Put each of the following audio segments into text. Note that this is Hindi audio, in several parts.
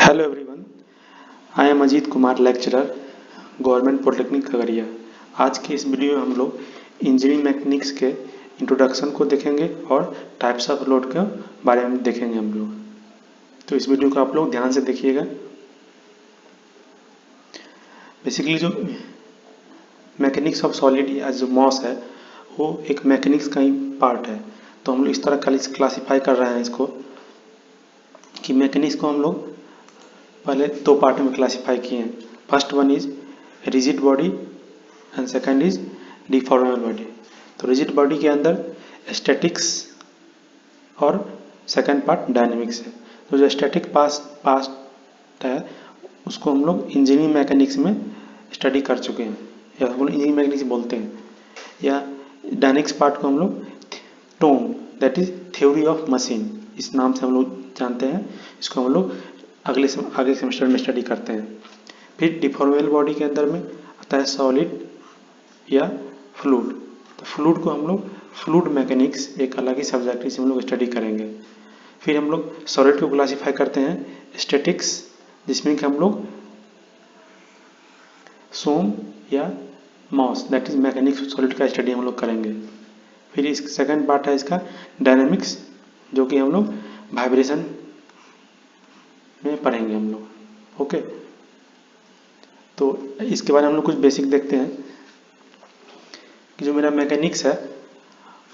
Hello everyone, I am Ajit Kumar lecturer government polytechnic Khagaria. आज की इस वीडियो में हम लोग इंजीनियरिंग मैकेनिक्स के इंट्रोडक्शन को देखेंगे और टाइप्स ऑफ लोड के बारे में देखेंगे हम लोग। तो इस वीडियो को आप लोग ध्यान से देखिएगा। बेसिकली जो मैकेनिक्स ऑफ सॉलिड या जो मॉस है वो एक मैकेनिक्स का ही पार्ट है। तो हम लोग इस तरह क्लासीफाई कर रहे हैं इसको कि मैकेनिक्स को हम लोग पहले दो पार्ट में क्लासीफाई किए हैं। First one is rigid body and second is deformable body. तो रिजिड बॉडी के अंदर स्टैटिक्स और सेकंड पार्ट डायनेमिक्स है। तो जो स्टैटिक पार्ट है उसको हम लोग इंजीनियरिंग मैकेनिक्स में स्टडी कर चुके हैं, या हम लोग इंजीनियरिंग मैकेनिक्स बोलते हैं। या डायनेमिक्स पार्ट को हम लोग TOM that is theory of machine इस नाम से हम लोग जानते हैं। इसको हम लोग आगे सेमेस्टर में स्टडी करते हैं। फिर डिफॉर्मेबल बॉडी के अंदर में आता है सॉलिड या फ्लूइड। तो फ्लूइड को हम लोग फ्लूइड मैकेनिक्स एक अलग ही सब्जेक्ट से हम लोग स्टडी करेंगे। फिर हम लोग सॉलिड को क्लासीफाई करते हैं स्टैटिक्स, जिसमें कि हम लोग सोम या MOS that is mechanics solid का स्टडी हम लोग करेंगे। फिर इस सेकंड पार्ट है इसका डायनेमिक्स, जो कि हम लोग वाइब्रेशन में पढ़ेंगे हम लोग। ओके, तो इसके बारे में हम लोग कुछ बेसिक देखते हैं कि जो मेरा मैकेनिक्स है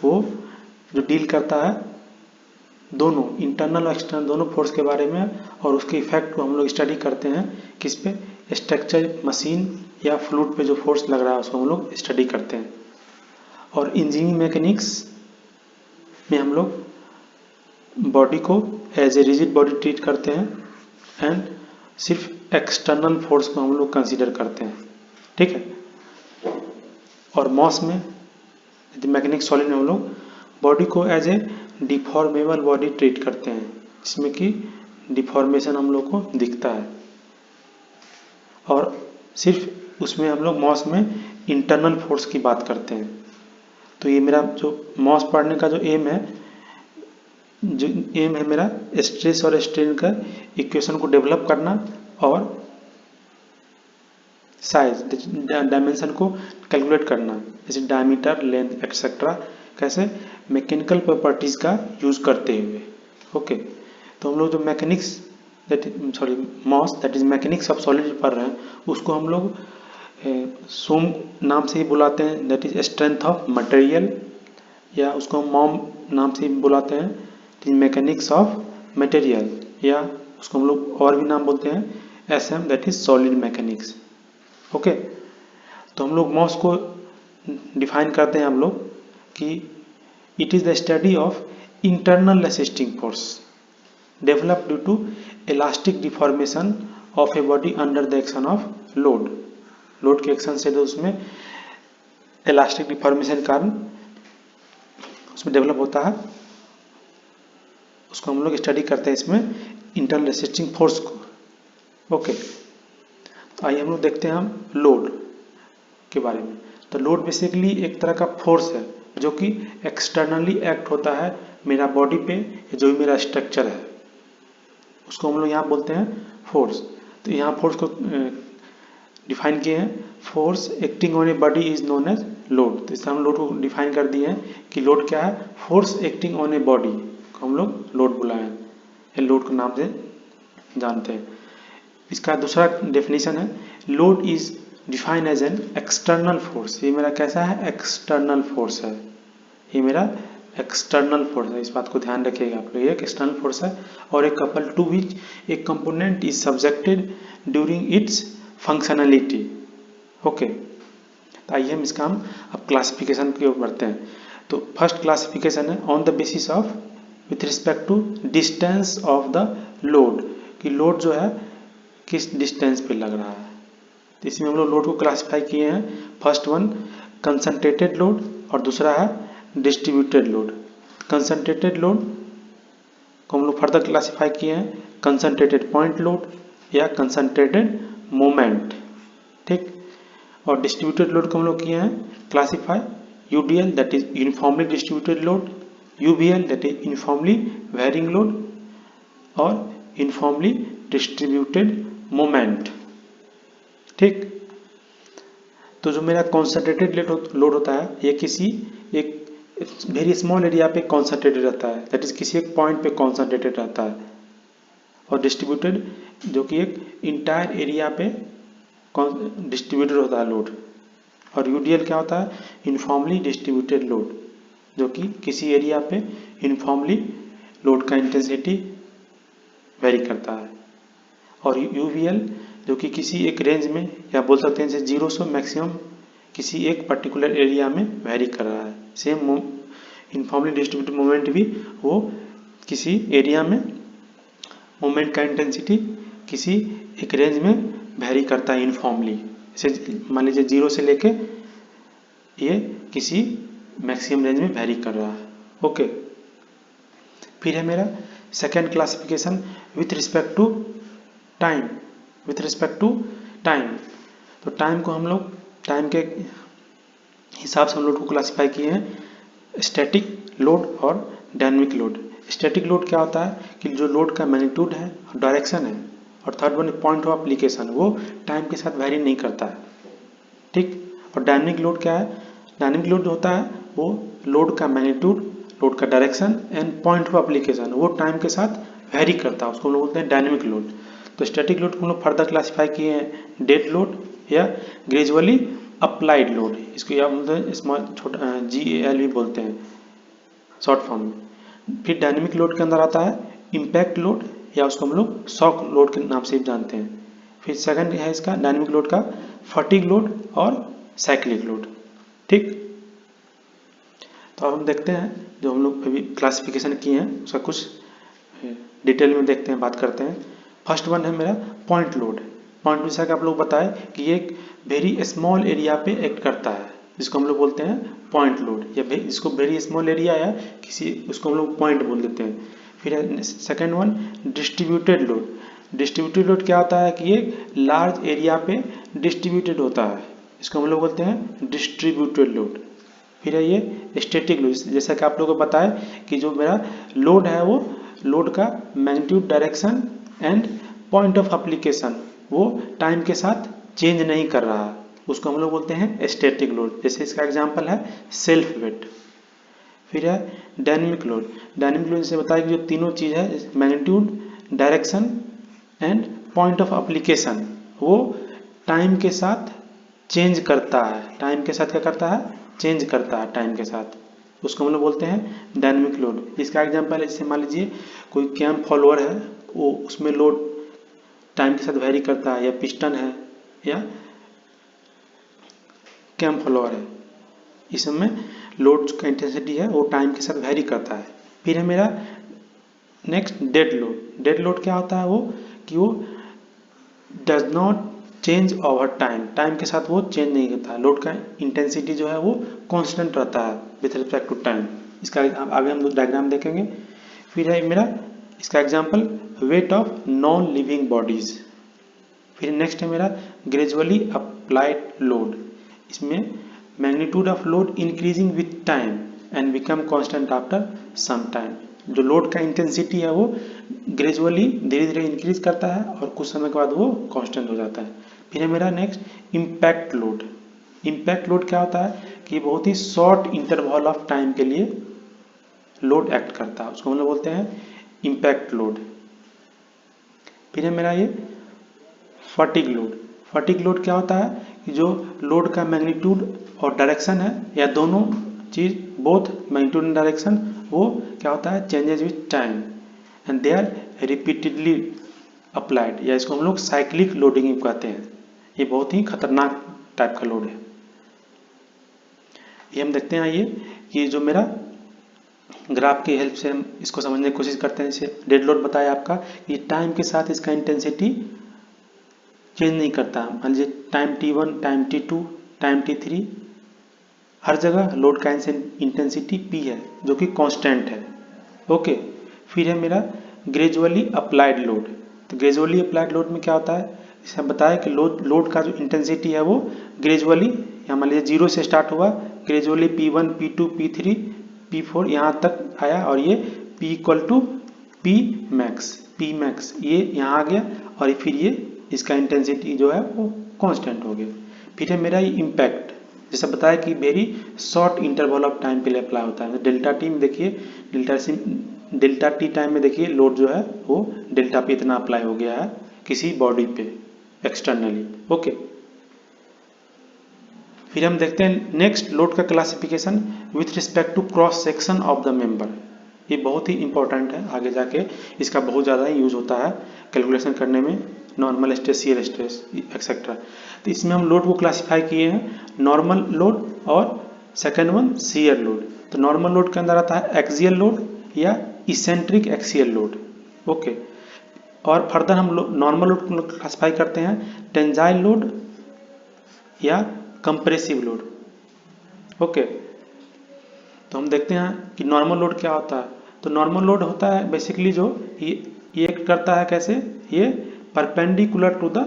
वो जो डील करता है दोनों इंटरनल और एक्सटर्नल दोनों फोर्स के बारे में, और उसके इफेक्ट को हम लोग स्टडी करते हैं किस पे, स्ट्रक्चर मशीन या फ्लूइड पे जो फोर्स लग रहा है उसको हम लोग स्टडी करते हैं। और इंजीनियरिंग मैकेनिक्स में हम लोग बॉडी को as a rigid body treat करते हैं एंड सिर्फ एक्सटर्नल फोर्स को हम लोग कंसीडर करते हैं। ठीक है। और मॉस में मैकेनिक्स सॉलिड में हम लोग बॉडी को as a deformable body treat करते हैं, जिसमें कि डिफॉर्मेशन हम लोग को दिखता है। और सिर्फ उसमें हम लोग मॉस में इंटरनल फोर्स की बात करते हैं। तो ये मेरा जो मॉस पढ़ने का जो एम है मेरा स्ट्रेस और स्ट्रेन का इक्वेशन को डेवलप करना और साइज डायमेंशन को कैलकुलेट करना, जैसे डायमीटर लेंथ एक्सेट्रा, कैसे मैकेनिकल प्रॉपर्टीज का यूज करते हुए। ओके, तो हम लोग जो mechanics MOS that is mechanics of solid पढ़ रहे हैं उसको हम लोग सोम नाम से ही बुलाते हैं, that is strength of material, या उसको हम मॉम नाम से ही बुलाते हैं मैकेनिक्स ऑफ मटेरियल, या उसको हम लोग और भी नाम बोलते हैं SM that is solid mechanics. Okay, तो हम लोग मॉस को डिफाइन करते हैं हम लोग कि it is the study of internal resisting force develop due to elastic deformation of a body under the action of load के एक्शन से जो उसमें इलास्टिक डिफॉर्मेशन के कारण उसमें डेवलप होता है, उसको हम लोग स्टडी करते हैं इसमें इंटरनल रेसिस्टिंग फोर्स को। ओके, तो आइए हम लोग देखते हैं हम लोड के बारे में। तो लोड बेसिकली एक तरह का फोर्स है जो कि एक्सटर्नली एक्ट होता है मेरा बॉडी पे, जो भी मेरा स्ट्रक्चर है उसको हम लोग यहाँ बोलते हैं फोर्स। तो यहाँ फोर्स को डिफाइन किए हैं, force acting on a body is known as load. तो इससे हम लोड को डिफाइन कर दिए हैं कि लोड क्या है, force acting on a body को हम लोग लोड बुलाएं, लोड के नाम से जानते हैं। इसका दूसरा डेफिनेशन है load is define as an external force. ये मेरा कैसा है, एक्सटर्नल फोर्स है, ये मेरा एक्सटर्नल फोर्स है, इस बात को ध्यान रखिएगा आप लोग। ये एक एक्सटर्नल फोर्स है और एक कपल टू विच एक component is subjected during its functionality. Okay, तो आइए हम इसका अब क्लासिफिकेशन की ओर बढ़ते हैं। तो फर्स्ट क्लासिफिकेशन है on the basis of with respect to distance of the load, कि लोड जो है किस डिस्टेंस पे लग रहा है। तो इसमें हम लोग लोड को क्लासिफाई किए हैं, फर्स्ट वन कंसंट्रेटेड लोड और दूसरा है डिस्ट्रीब्यूटेड लोड। कंसंट्रेटेड लोड को हम लोग फर्दर क्लासिफाई किए हैं कंसंट्रेटेड पॉइंट लोड या कंसंट्रेटेड मोमेंट। ठीक, और डिस्ट्रीब्यूटेड लोड को हम लोग किए हैं classify UDL that is uniformly distributed load, UVL that is uniformly varying load, और यूनिफॉर्मली डिस्ट्रीब्यूटेड मोमेंट। ठीक, तो जो मेरा कॉन्सेंट्रेटेड लोड होता है ये किसी एक वेरी स्मॉल एरिया पे कॉन्सेंट्रेटेड रहता है, दैट इज किसी एक पॉइंट पे कॉन्सेंट्रेटेड रहता है, और डिस्ट्रीब्यूटेड जो कि एक इंटायर एरिया पे डिस्ट्रीब्यूटेड होता है लोड। और यूडीएल क्या होता है? यूनिफॉर्मली डिस्ट्रीब्यूटेड लोड, जो कि किसी एरिया पे यूनिफॉर्मली लोड का इंटेंसिटी वेरी करता है। और यूवीएल जो कि किसी एक रेंज में, या बोल सकते हैं जैसे 0 से मैक्सिमम किसी एक पर्टिकुलर एरिया में वेरी कर रहा है। सेम यूनिफॉर्मली डिस्ट्रीब्यूटेड मोमेंट भी वो किसी एरिया में मोमेंट का इंटेंसिटी किसी एक रेंज में वेरी करता है यूनिफॉर्मली। जैसे मान लीजिए 0 से लेके ये किसी मैक्सिमम रेंज में वेरी कर रहा है। ओके, फिर है मेरा second classification with respect to time. With respect to time, तो टाइम को हम लोग टाइम के हिसाब से हम लोग को क्लासीफाई किए हैं स्टैटिक लोड और डायनामिक लोड। स्टैटिक लोड क्या होता है कि जो लोड का मैग्नीट्यूड है, डायरेक्शन है, और third one point of application, वो टाइम के साथ वेरी नहीं करता है। ठीक, और डायनामिक लोड क्या है? डायनामिक लोड होता है वो लोड का मैग्नीट्यूड, लोड का direction and point of application वो टाइम के साथ वेरी करता है, उसको हम लोग बोलते हैं डायनामिक लोड। तो स्टैटिक लोड को हम लोग फर्दर क्लासीफाई किए हैं डेड लोड या ग्रेजुअली अप्लाइड लोड, इसको या स्मॉल छोटा GAL भी बोलते हैं शॉर्ट फॉर्म में। फिर डायनेमिक लोड के अंदर आता है इम्पैक्ट लोड, या उसको हम लोग शॉक लोड के नाम से भी जानते हैं। फिर सेकंड है इसका डायनेमिक लोड का फटीग लोड और साइक्लिक लोड। ठीक, तो अब हम देखते हैं जो हम लोग अभी क्लासिफिकेशन किए हैं उसका कुछ डिटेल में देखते हैं, बात करते हैं। फर्स्ट वन है मेरा पॉइंट लोड। पॉइंट लोड जैसा कि आप लोग बताएं कि ये एक वेरी स्मॉल एरिया पे एक्ट करता है, जिसको हम लोग बोलते हैं पॉइंट लोड, या जिसको वेरी स्मॉल एरिया या किसी उसको हम लोग पॉइंट बोल देते हैं। फिर second one distributed load. Distributed load क्या होता है कि ये लार्ज एरिया पे डिस्ट्रीब्यूटेड होता है, इसको हम लोग बोलते हैं डिस्ट्रीब्यूटेड लोड। फिर है ये स्टैटिक लोड, जैसा कि आप लोगों को पता है कि जो मेरा लोड है वो लोड का magnitude, direction and point of application वो टाइम के साथ चेंज नहीं कर रहा है, उसको हम लोग बोलते हैं स्टैटिक लोड। जैसे इसका एग्जांपल है सेल्फ वेट। फिर है डायनेमिक लोड। डायनेमिक लोड जैसे बताया कि जो तीनों चीज़ है magnitude, direction and point of application वो टाइम के साथ चेंज करता है। टाइम के साथ क्या करता है? चेंज करता है टाइम के साथ, उसको हम लोग बोलते हैं डायनेमिक लोड। इसका एग्जांपल है जैसे मान लीजिए कोई कैम फॉलोअर है, वो उसमें लोड टाइम के साथ वेरी करता है, या पिस्टन है या कैम फॉलोअर है, इसमें लोड का इंटेंसिटी है वो टाइम के साथ वेरी करता है। फिर है मेरा next dead load. Dead load क्या होता है? वो कि वो does not change over time, time के साथ वो चेंज नहीं करता, लोड का इंटेंसिटी जो है वो कांस्टेंट रहता है विथ रिस्पेक्ट टू टाइम। इसका आगे हम डायग्राम देखेंगे। फिर है मेरा इसका example weight of non living bodies. फिर नेक्स्ट है मेरा ग्रेजुअली अप्लाइड लोड। इसमें magnitude of load increasing with time and become constant after some time. जो लोड का इंटेंसिटी है वो ग्रेजुअली धीरे धीरे इंक्रीज करता है और कुछ समय के बाद वो कांस्टेंट हो जाता है। फिर है मेरा next impact load. Impact load क्या होता है कि बहुत ही शॉर्ट इंटरवल ऑफ टाइम के लिए लोड एक्ट करता है, उसको हम लोग बोलते हैं इम्पैक्ट लोड। फिर है मेरा ये फटीग लोड। फटीग लोड क्या होता है कि जो लोड का मैग्नीट्यूड और डायरेक्शन है, या दोनों चीज बोथ मैग्नीट्यूड एंड डायरेक्शन वो क्या होता है changes with time and they are repeatedly applied, या इसको हम लोग साइक्लिक लोडिंग कहते हैं। ये बहुत ही खतरनाक टाइप का लोड है। ये हम देखते हैं आइए कि जो मेरा ग्राफ की हेल्प से हम इसको समझने की कोशिश करते हैं। जैसे डेड लोड बताया आपका कि टाइम के साथ इसका इंटेंसिटी चेंज नहीं करता। मान लीजिए time T1, time T2, time T3, हर जगह लोड का इंटेंसिटी P है जो कि कांस्टेंट है। ओके, फिर है मेरा ग्रेजुअली अप्लाइड लोड। तो ग्रेजुअली अप्लाइड लोड में क्या होता है, जैसे हम बताया कि लोड का जो इंटेंसिटी है वो ग्रेजुअली, या मान लीजिए 0 से स्टार्ट हुआ, gradually P1, P2, P3, P4 यहाँ तक आया, और ये P = पी मैक्स ये यहाँ आ गया और फिर ये इसका इंटेंसिटी जो है वो कांस्टेंट हो गया। फिर है मेरा ये इम्पैक्ट, जैसा बताया कि very short interval of time पे लिए अप्लाई होता है। डेल्टा टी में देखिए, डेल्टा टी टाइम में देखिए लोड जो है वो डेल्टा पे इतना अप्लाई हो गया है किसी बॉडी पे एक्सटर्नली। ओके, फिर हम देखते हैं नेक्स्ट लोड का classification with respect to cross section of the member. ये बहुत ही इंपॉर्टेंट है, आगे जाके इसका बहुत ज़्यादा यूज होता है कैलकुलेशन करने में, normal stress, shear stress etcetera. तो इसमें हम लोड को क्लासिफाई किए हैं नॉर्मल लोड और सेकेंड वन शियर लोड। तो नॉर्मल लोड के अंदर आता है एक्सियल लोड या इसेंट्रिक एक्सियल लोड। ओके, और फर्दर हम नॉर्मल लोड को क्लासिफाई करते हैं टेंजाइल लोड या कंप्रेसिव लोड। ओके, तो हम देखते हैं कि नॉर्मल लोड क्या होता है। तो नॉर्मल लोड होता है बेसिकली जो ये करता है कैसे, ये perpendicular to the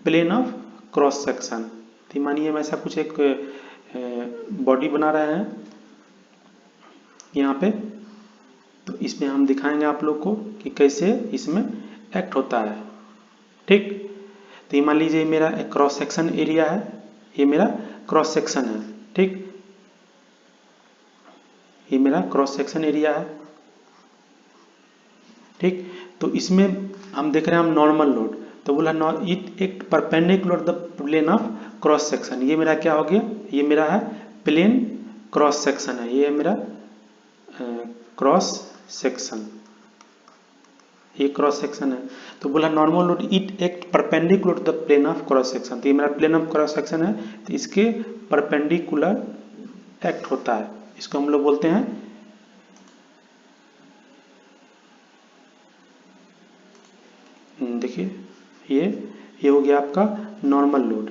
plane of cross section. तो मानिए हम ऐसा कुछ एक बॉडी बना रहे हैं यहाँ पे, तो इसमें हम दिखाएंगे आप लोग को कि कैसे इसमें एक्ट होता है। ठीक, तो ये मान लीजिए मेरा क्रॉस सेक्शन एरिया है, ये मेरा क्रॉस सेक्शन है। ठीक, ये मेरा क्रॉस सेक्शन एरिया है। ठीक, तो इसमें हम देख रहे हैं हम नॉर्मल लोड, तो बोला इट एक perpendicular the plane of cross section. ये मेरा क्या हो गया, ये मेरा है प्लेन क्रॉस सेक्शन है, ये है मेरा क्रॉस सेक्शन, ये क्रॉस सेक्शन है। तो बोला नॉर्मल लोड इट एक perpendicular to the plane of cross section. तो ये मेरा प्लेन ऑफ क्रॉस सेक्शन है, तो इसके परपेंडिकुलर एक्ट होता है, इसको हम लोग बोलते हैं देखिए ये हो गया आपका नॉर्मल लोड।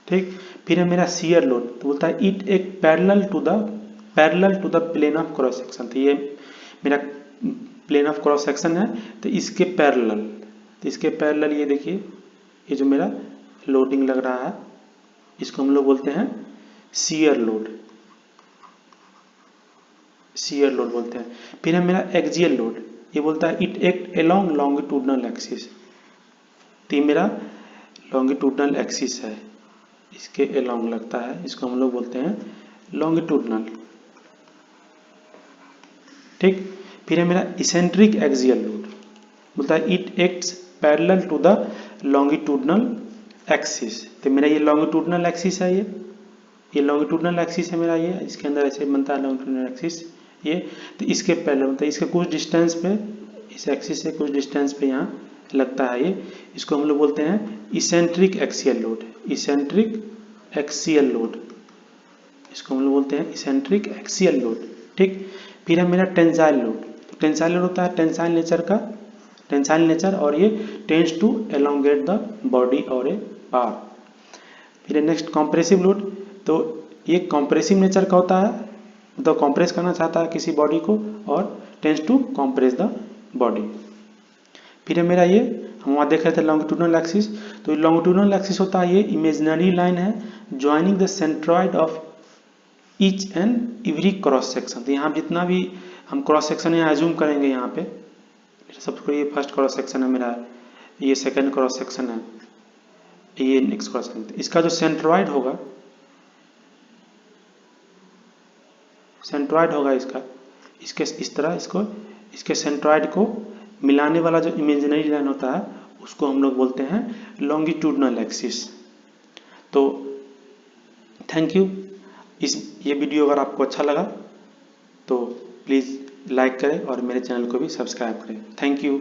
ठीक, फिर है मेरा शियर लोड, तो बोलता है इट एक parallel to the plane of cross section. तो ये मेरा प्लेन ऑफ क्रॉस सेक्शन है, तो इसके पैरेलल ये देखिए, ये जो मेरा लोडिंग लग रहा है इसको हम लोग बोलते हैं शियर लोड बोलते हैं। फिर है मेरा एक्सियल लोड, ये बोलता है it act along longitudinal axis. तो ये मेरा लॉन्गिट्यूडनल एक्सिस है, इसके अलोंग लगता है, इसको हम लोग बोलते हैं लॉन्गिट्यूडनल। ठीक, फिर है मेरा इसेंट्रिक एक्सियल लोड, बोलता है it acts parallel to the longitudinal axis. तो मेरा ये लॉन्गिट्यूडनल एक्सिस है, ये लॉन्गिट्यूडनल एक्सिस है मेरा, ये इसके अंदर ऐसे बनता है लॉन्गिट्यूडनल एक्सिस ये। तो इसके पहले मतलब इसके कुछ डिस्टेंस पे, इस एक्सिस से कुछ डिस्टेंस पे यहाँ लगता है ये, इसको हम लोग बोलते हैं eccentric axial load, eccentric axial load, इसको हम लोग बोलते हैं इसेंट्रिक एक्सियल लोड। ठीक, फिर है मेरा टेंसाइल लोड। टेंसाइल लोड होता है टेंसाइल नेचर और ये tends to elongate the body और ए बार। फिर है नेक्स्ट कॉम्प्रेसिव लोड, तो ये कॉम्प्रेसिव नेचर का होता है, तो कॉम्प्रेस करना चाहता है किसी बॉडी को और tends to compress the body. फिर है मेरा ये हम वहाँ देख रहे थे लॉन्गिट्यूडनल एक्सिस, तो लॉन्गिट्यूडनल एक्सिस होता है ये इमेजिनरी लाइन है joining the centroid of each and every cross section. तो यहाँ जितना भी हम क्रॉस सेक्शन यहाँ एज्यूम करेंगे, यहाँ पे सबको ये फर्स्ट क्रॉस सेक्शन है मेरा, ये सेकेंड क्रॉस सेक्शन है, ये नेक्स्ट क्रॉस सेक्शन। इसका जो सेंट्रॉइड होगा इसका, इसके इस तरह इसके सेंट्रॉइड को मिलाने वाला जो इमेजिनरी लाइन होता है उसको हम लोग बोलते हैं लॉन्गिट्यूडनल एक्सिस। तो थैंक यू। ये वीडियो अगर आपको अच्छा लगा तो प्लीज़ लाइक करें और मेरे चैनल को भी सब्सक्राइब करें। Thank you.